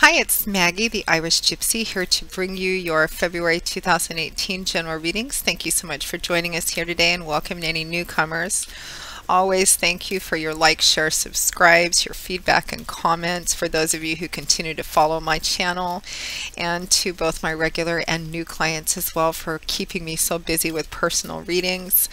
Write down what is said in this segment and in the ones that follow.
Hi, it's Maggie, the Irish Gypsy, here to bring you your February 2018 general readings. Thank you so much for joining us here today and welcome to any newcomers. Always thank you for your likes, shares, subscribes, your feedback and comments, for those of you who continue to follow my channel, and to both my regular and new clients as well for keeping me so busy with personal readings.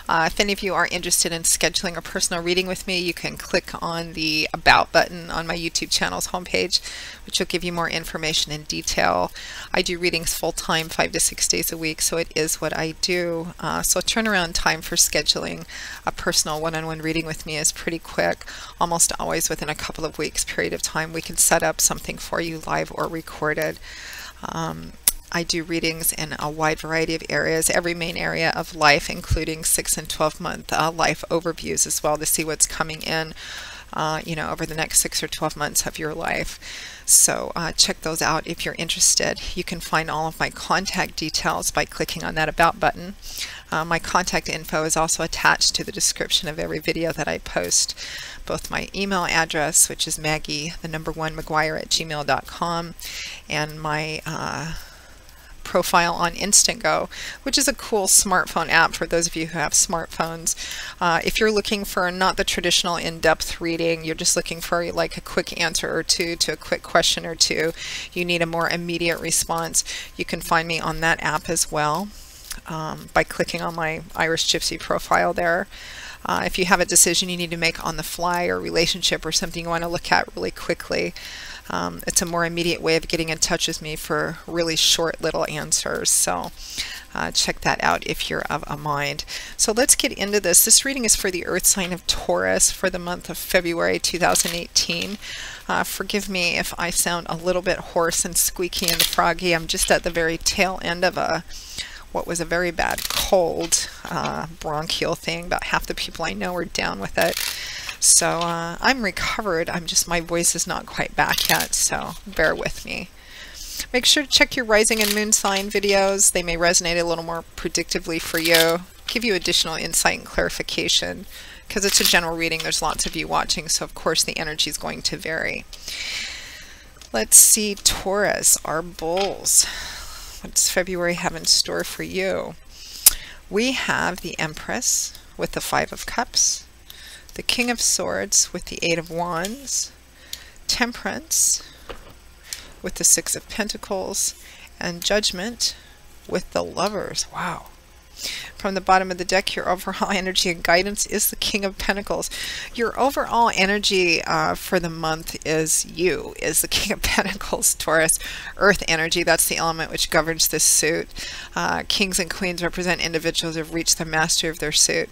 If any of you are interested in scheduling a personal reading with me, you can click on the About button on my YouTube channel's homepage, which will give you more information in detail. I do readings full-time, 5 to 6 days a week, so it is what I do. So turnaround time for scheduling a personal one-on-one reading with me is pretty quick. Almost always within a couple of weeks period of time we can set up something for you live or recorded. I do readings in a wide variety of areas, every main area of life, including 6 and 12-month life overviews as well, to see what's coming in over the next 6 or 12 months of your life. So check those out if you're interested. You can find all of my contact details by clicking on that About button. My contact info is also attached to the description of every video that I post. Both my email address, which is Maggie1McGuire@gmail.com, and my profile on Instantgo, which is a cool smartphone app for those of you who have smartphones. If you're looking for not the traditional in-depth reading, you're just looking for like a quick answer or two to a quick question or two, you need a more immediate response, you can find me on that app as well by clicking on my Irish Gypsy profile there. If you have a decision you need to make on the fly, or relationship or something you want to look at really quickly, it's a more immediate way of getting in touch with me for really short little answers. So check that out if you're of a mind. So let's get into this. This reading is for the Earth sign of Taurus for the month of February 2018. Forgive me if I sound a little bit hoarse and squeaky and froggy. I'm just at the very tail end of what was a very bad cold, bronchial thing. About half the people I know are down with it. So I'm recovered, my voice is not quite back yet, so bear with me. Make sure to check your rising and moon sign videos. They may resonate a little more predictively for you, give you additional insight and clarification. Because it's a general reading, there's lots of you watching, so of course the energy is going to vary. Let's see, Taurus, our bulls. What does February have in store for you? We have the Empress with the 5 of Cups, the King of Swords with the 8 of Wands, Temperance with the 6 of Pentacles, and Judgment with the Lovers. Wow. From the bottom of the deck, your overall energy and guidance is the King of Pentacles. Your overall energy for the month is the King of Pentacles, Taurus. Earth energy, that's the element which governs this suit. Kings and queens represent individuals who have reached the mastery of their suit.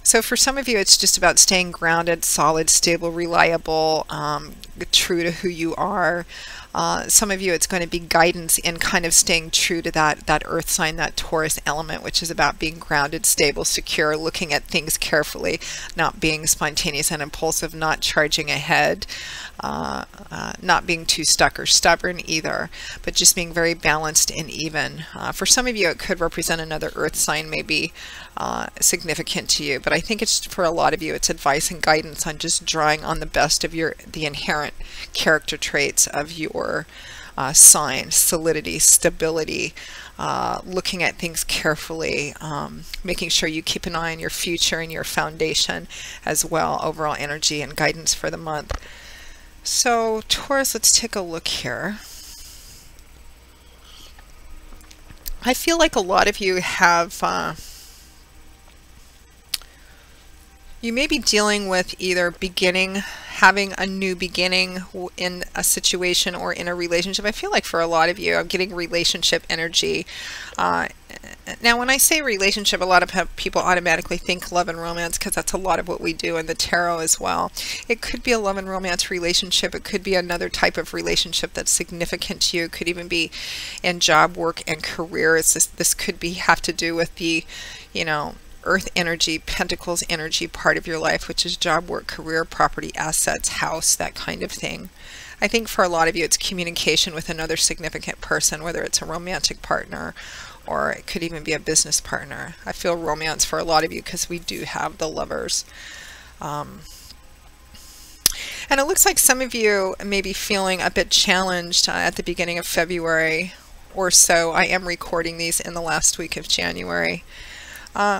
So for some of you, it's just about staying grounded, solid, stable, reliable, true to who you are. Some of you, it's going to be guidance in kind of staying true to that earth sign, that Taurus element, which is about being grounded, stable, secure, looking at things carefully, not being spontaneous and impulsive, not charging ahead, not being too stuck or stubborn either, but just being very balanced and even. For some of you, it could represent another earth sign, maybe significant to you, but I think it's for a lot of you, it's advice and guidance on just drawing on the best of the inherent character traits of your sign: solidity, stability, looking at things carefully, making sure you keep an eye on your future and your foundation as well. Overall energy and guidance for the month. So Taurus, let's take a look here. I feel like a lot of you have you may be dealing with either having a new beginning in a situation or in a relationship. I feel like for a lot of you, I'm getting relationship energy. Now, when I say relationship, a lot of people automatically think love and romance, because that's a lot of what we do in the tarot as well. It could be a love and romance relationship. It could be another type of relationship that's significant to you. It could even be in job, work, and career. This could have to do with the, Earth energy, Pentacles energy part of your life, which is job, work, career, property, assets, house, that kind of thing. I think for a lot of you, it's communication with another significant person, whether it's a romantic partner or it could even be a business partner. I feel romance for a lot of you because we do have the Lovers. And it looks like some of you may be feeling a bit challenged at the beginning of February or so. I am recording these in the last week of January.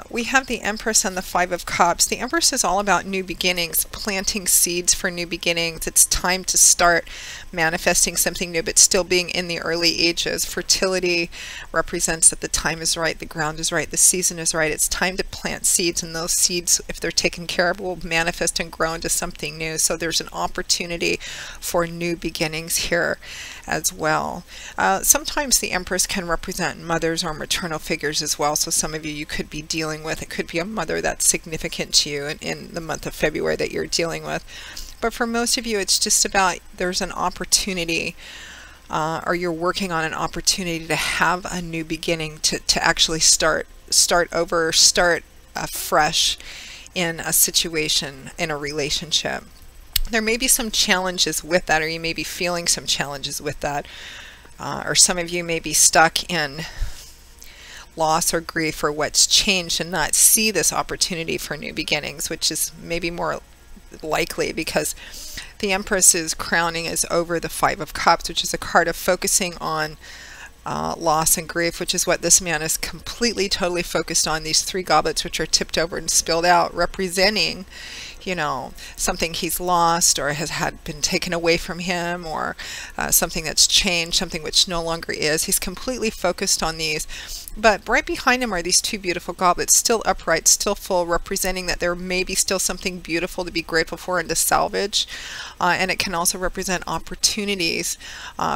We have the Empress and the Five of Cups. The Empress is all about new beginnings, planting seeds for new beginnings. It's time to start manifesting something new, but still being in the early ages. Fertility represents that the time is right, the ground is right, the season is right. It's time to plant seeds, and those seeds, if they're taken care of, will manifest and grow into something new. So there's an opportunity for new beginnings here as well. Sometimes the Empress can represent mothers or maternal figures as well. So some of you could be dealing with, it could be a mother that's significant to you in the month of February that you're dealing with. But for most of you, it's just about there's an opportunity or you're working on an opportunity to have a new beginning, to actually start over, start afresh in a situation, in a relationship. There may be some challenges with that, or you may be feeling some challenges with that, or some of you may be stuck in loss or grief or what's changed and not see this opportunity for new beginnings, which is maybe more likely because the Empress's crowning is over the Five of Cups, which is a card of focusing on loss and grief, which is what this man is completely, totally focused on. These three goblets, which are tipped over and spilled out, representing, you know, something he's lost or has been taken away from him, or something that's changed, something which no longer is. He's completely focused on these. But right behind him are these two beautiful goblets, still upright, still full, representing that there may be still something beautiful to be grateful for and to salvage. And it can also represent opportunities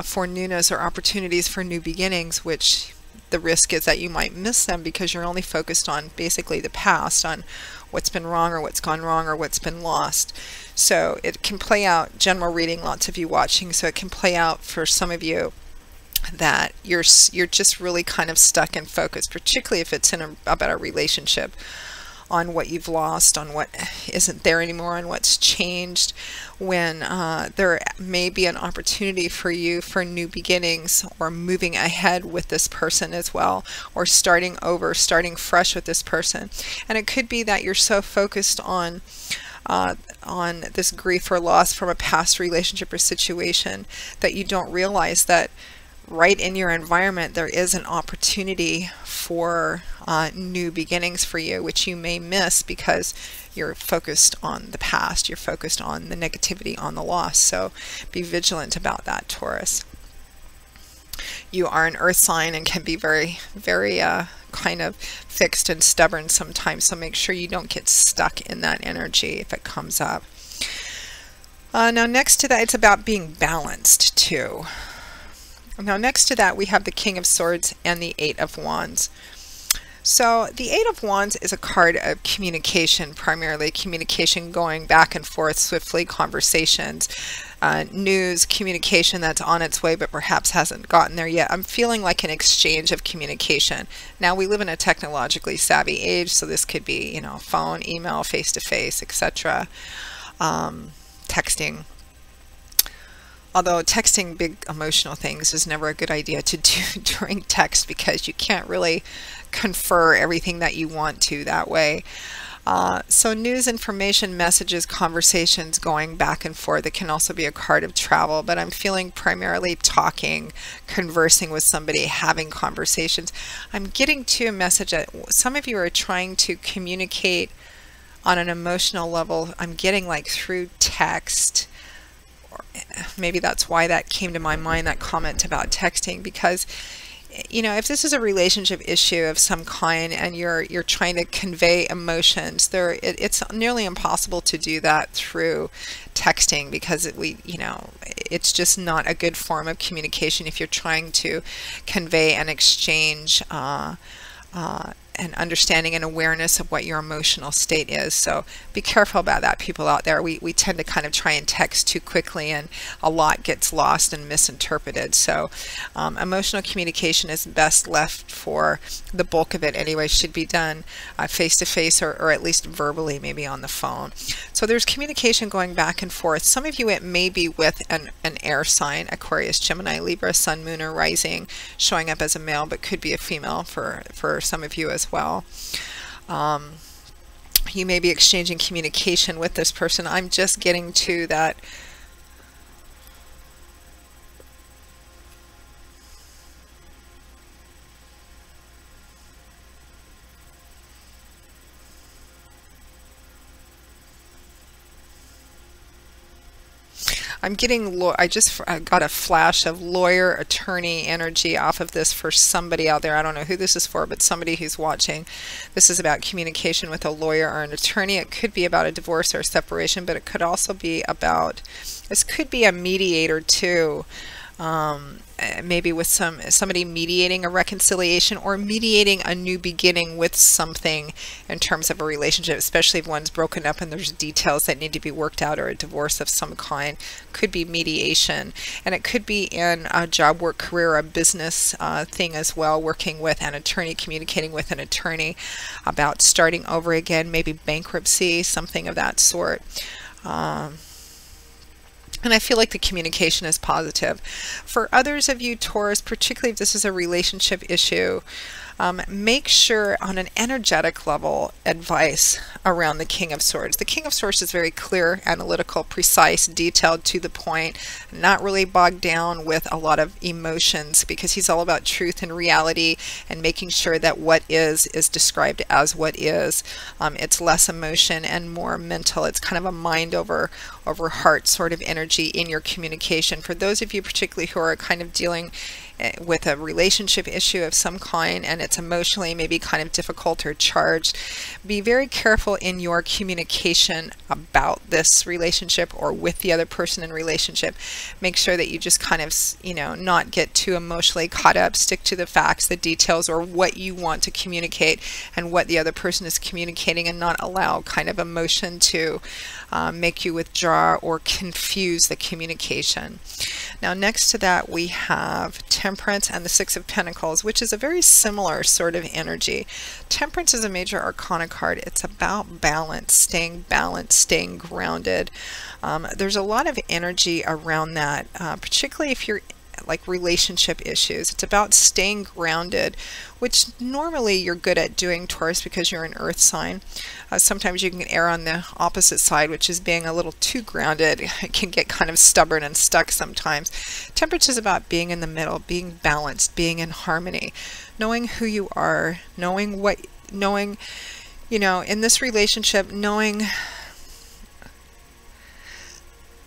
for newness or opportunities for new beginnings, which the risk is that you might miss them because you're only focused on basically the past, on what's been wrong or what's gone wrong or what's been lost. So it can play out, general reading, lots of you watching, so it can play out for some of you that you're just really kind of stuck and focused, particularly if it's about a relationship, on what you've lost, on what isn't there anymore, on what's changed, when there may be an opportunity for you for new beginnings or moving ahead with this person as well, or starting over, starting fresh with this person. And it could be that you're so focused on this grief or loss from a past relationship or situation that you don't realize that right in your environment there is an opportunity for new beginnings for you, which you may miss because you're focused on the past, you're focused on the negativity, on the loss. So be vigilant about that, Taurus. You are an earth sign and can be very, very kind of fixed and stubborn sometimes, so make sure you don't get stuck in that energy if it comes up. Now next to that, it's about being balanced too. Now next to that, we have the King of Swords and the Eight of Wands. So the Eight of Wands is a card of communication, primarily communication going back and forth swiftly, conversations, news, communication that's on its way but perhaps hasn't gotten there yet. I'm feeling like an exchange of communication. Now we live in a technologically savvy age, so this could be, you know, phone, email, face-to-face, etc. Texting. Although texting big emotional things is never a good idea to do during text, because you can't really confer everything that you want to that way. So news, information, messages, conversations going back and forth. It can also be a card of travel, but I'm feeling primarily talking, conversing with somebody, having conversations. I'm getting to a message that some of you are trying to communicate on an emotional level. I'm getting like through text. Maybe that's why that came to my mind, that comment about texting, because, you know, if this is a relationship issue of some kind and you're trying to convey emotions, it's nearly impossible to do that through texting, because it's just not a good form of communication if you're trying to convey and exchange an understanding and awareness of what your emotional state is. So be careful about that, people out there. We tend to kind of try and text too quickly, and a lot gets lost and misinterpreted. So emotional communication is best left, for the bulk of it anyway, should be done face-to-face or at least verbally, maybe on the phone. So there's communication going back and forth. Some of you, it may be with an air sign, Aquarius, Gemini, Libra, Sun, Moon, or Rising, showing up as a male, but could be a female for some of you as well. You may be exchanging communication with this person. I'm just getting to that. I'm getting, I got a flash of lawyer, attorney energy off of this for somebody out there. I don't know who this is for, but somebody who's watching. This is about communication with a lawyer or an attorney. It could be about a divorce or a separation, but it could also be about, this could be a mediator too. Maybe with somebody mediating a reconciliation or mediating a new beginning with something in terms of a relationship, especially if one's broken up and there's details that need to be worked out, or a divorce of some kind. Could be mediation, and it could be in a job, work, career, a business thing as well, working with an attorney, communicating with an attorney about starting over again, maybe bankruptcy, something of that sort. And I feel like the communication is positive. For others of you, Taurus, particularly if this is a relationship issue, make sure on an energetic level, advice around the King of Swords. The King of Swords is very clear, analytical, precise, detailed, to the point, not really bogged down with a lot of emotions, because he's all about truth and reality and making sure that what is described as what is. It's less emotion and more mental. It's kind of a mind over heart sort of energy in your communication. For those of you particularly who are kind of dealing with a relationship issue of some kind, and it's emotionally maybe kind of difficult or charged, be very careful in your communication about this relationship or with the other person in relationship. Make sure that you just kind of, not get too emotionally caught up. Stick to the facts, the details, or what you want to communicate and what the other person is communicating, and not allow kind of emotion to make you withdraw or confuse the communication. Now, next to that, we have Temperance and the Six of Pentacles, which is a very similar sort of energy. Temperance is a major arcana card. It's about balance, staying grounded. There's a lot of energy around that, particularly if you're like relationship issues. It's about staying grounded, which normally you're good at doing, Taurus, because you're an earth sign. Sometimes you can err on the opposite side, which is being a little too grounded. It can get kind of stubborn and stuck sometimes. Temperance is about being in the middle, being balanced, being in harmony, knowing who you are, knowing, in this relationship,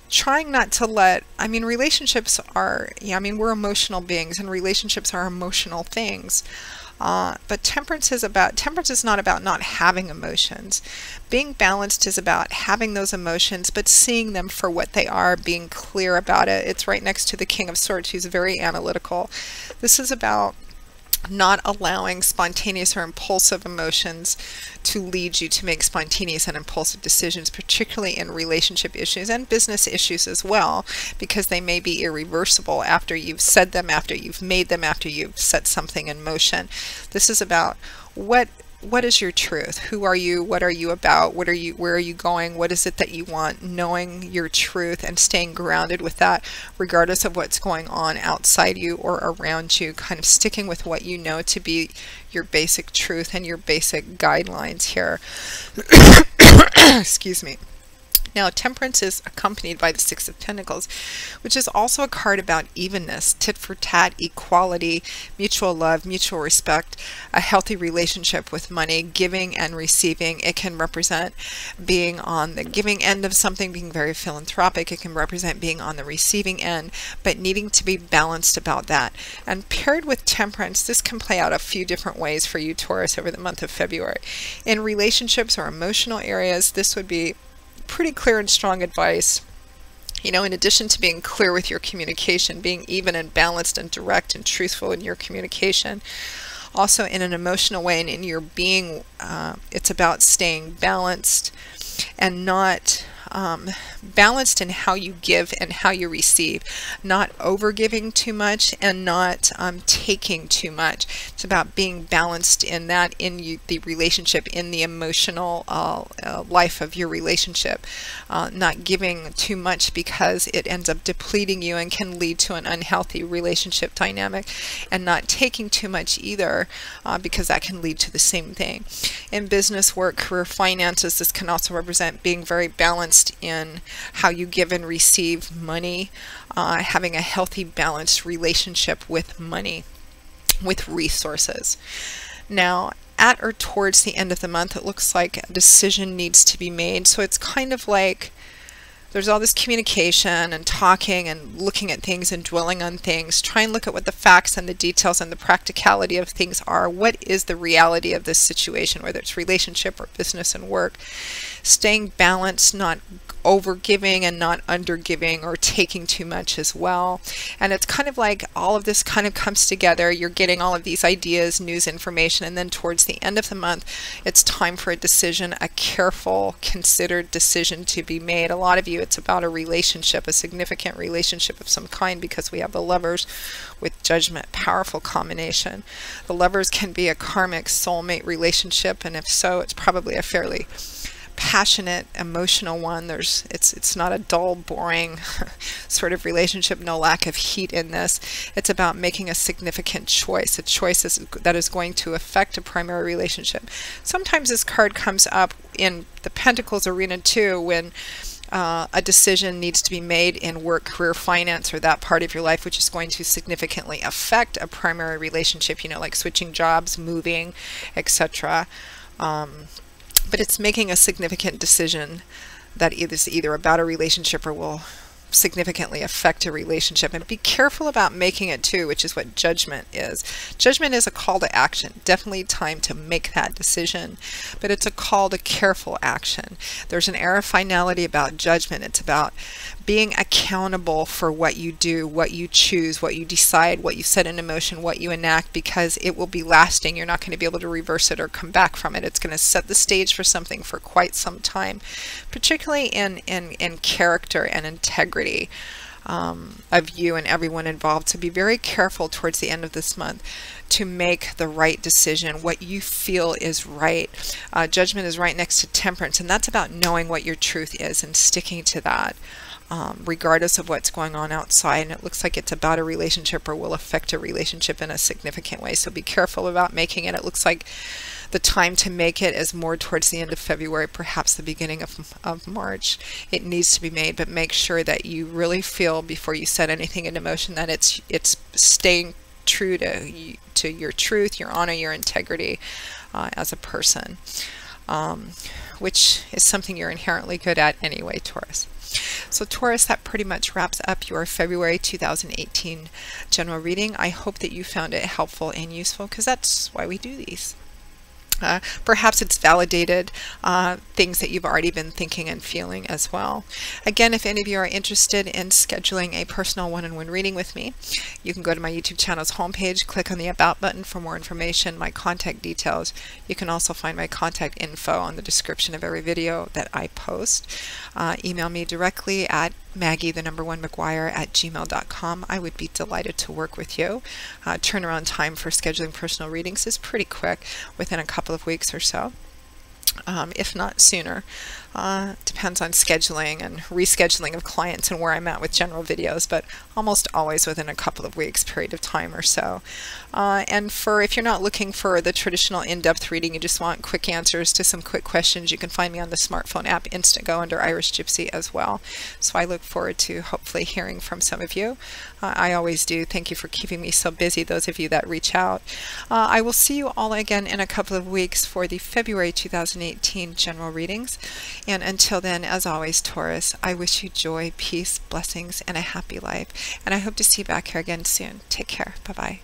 trying not to let, relationships are, we're emotional beings, and relationships are emotional things. But temperance is not about not having emotions. Being balanced is about having those emotions, but seeing them for what they are, being clear about it. It's right next to the King of Swords, who's very analytical. This is about not allowing spontaneous or impulsive emotions to lead you to make spontaneous and impulsive decisions, particularly in relationship issues and business issues as well, because they may be irreversible after you've said them, after you've made them, after you've set something in motion. This is about what is your truth? Who are you? What are you about? Where are you going? What is it that you want? Knowing your truth and staying grounded with that, regardless of what's going on outside you or around you, kind of sticking with what you know to be your basic truth and your basic guidelines here. Excuse me. Now, Temperance is accompanied by the Six of Pentacles, which is also a card about evenness, tit for tat, equality, mutual love, mutual respect, a healthy relationship with money, giving and receiving. It can represent being on the giving end of something, being very philanthropic. It can represent being on the receiving end, but needing to be balanced about that. And paired with Temperance, this can play out a few different ways for you, Taurus, over the month of February. In relationships or emotional areas, this would be pretty clear and strong advice. In addition to being clear with your communication, being even and balanced and direct and truthful in your communication, also in an emotional way and in your being, it's about staying balanced and not balanced in how you give and how you receive, not over giving too much and not taking too much. It's about being balanced in that, in the relationship, in the emotional life of your relationship, not giving too much because it ends up depleting you and can lead to an unhealthy relationship dynamic, and not taking too much either, because that can lead to the same thing. In business, work, career, finances, this can also represent being very balanced in how you give and receive money, having a healthy, balanced relationship with money, with resources. Now, at or towards the end of the month, it looks like a decision needs to be made. So it's kind of like there's all this communication and talking and looking at things and dwelling on things. Try and look at what the facts and the details and the practicality of things are. What is the reality of this situation, whether it's relationship or business and work? Staying balanced, not over giving and not under giving or taking too much as well. And it's kind of like all of this kind of comes together. You're getting all of these ideas, news, information, and then towards the end of the month, it's time for a decision, a careful, considered decision to be made. A lot of you, it's about a relationship, a significant relationship of some kind, because we have the Lovers with Judgment, powerful combination. The Lovers can be a karmic soulmate relationship, and if so, it's probably a fairly passionate, emotional one. It's not a dull, boring sort of relationship, no lack of heat in this. It's about making a significant choice, a choice that is going to affect a primary relationship. Sometimes this card comes up in the Pentacles arena too, when a decision needs to be made in work, career, finance, or that part of your life which is going to significantly affect a primary relationship, you know, like switching jobs, moving, etc. But it's making a significant decision that is either about a relationship or will significantly affect a relationship. And be careful about making it too, which is what Judgment is. Judgment is a call to action. Definitely time to make that decision, but it's a call to careful action. There's an air of finality about Judgment. It's about being accountable for what you do, what you choose, what you decide, what you set in motion, what you enact, because it will be lasting. You're not going to be able to reverse it or come back from it. It's going to set the stage for something for quite some time, particularly in character and integrity of you and everyone involved. So be very careful towards the end of this month to make the right decision, what you feel is right. Judgment is right next to Temperance, and that's about knowing what your truth is and sticking to that. Regardless of what's going on outside, and it looks like it's about a relationship or will affect a relationship in a significant way. So be careful about making it. It looks like the time to make it is more towards the end of February, perhaps the beginning of March. It needs to be made, but make sure that you really feel before you set anything into motion that it's staying true to your truth, your honor, your integrity as a person, which is something you're inherently good at anyway, Taurus. So Taurus, that pretty much wraps up your February 2018 general reading. I hope that you found it helpful and useful, because that's why we do these. Perhaps it's validated things that you've already been thinking and feeling as well. Again, if any of you are interested in scheduling a personal one-on-one reading with me, you can go to my YouTube channel's homepage, click on the About button for more information, my contact details. You can also find my contact info on the description of every video that I post. Email me directly at Maggie1McGuire@gmail.com. I would be delighted to work with you. Turnaround time for scheduling personal readings is pretty quick, within a couple of weeks or so, if not sooner. Depends on scheduling and rescheduling of clients and where I'm at with general videos, but almost always within a couple of weeks period of time or so. And if you're not looking for the traditional in-depth reading, you just want quick answers to some quick questions, you can find me on the smartphone app Instantgo under Irish Gypsy as well. So I look forward to hopefully hearing from some of you. I always do. Thank you for keeping me so busy, those of you that reach out. I will see you all again in a couple of weeks for the February 2018 general readings. And until then, as always, Taurus, I wish you joy, peace, blessings, and a happy life. And I hope to see you back here again soon. Take care. Bye-bye.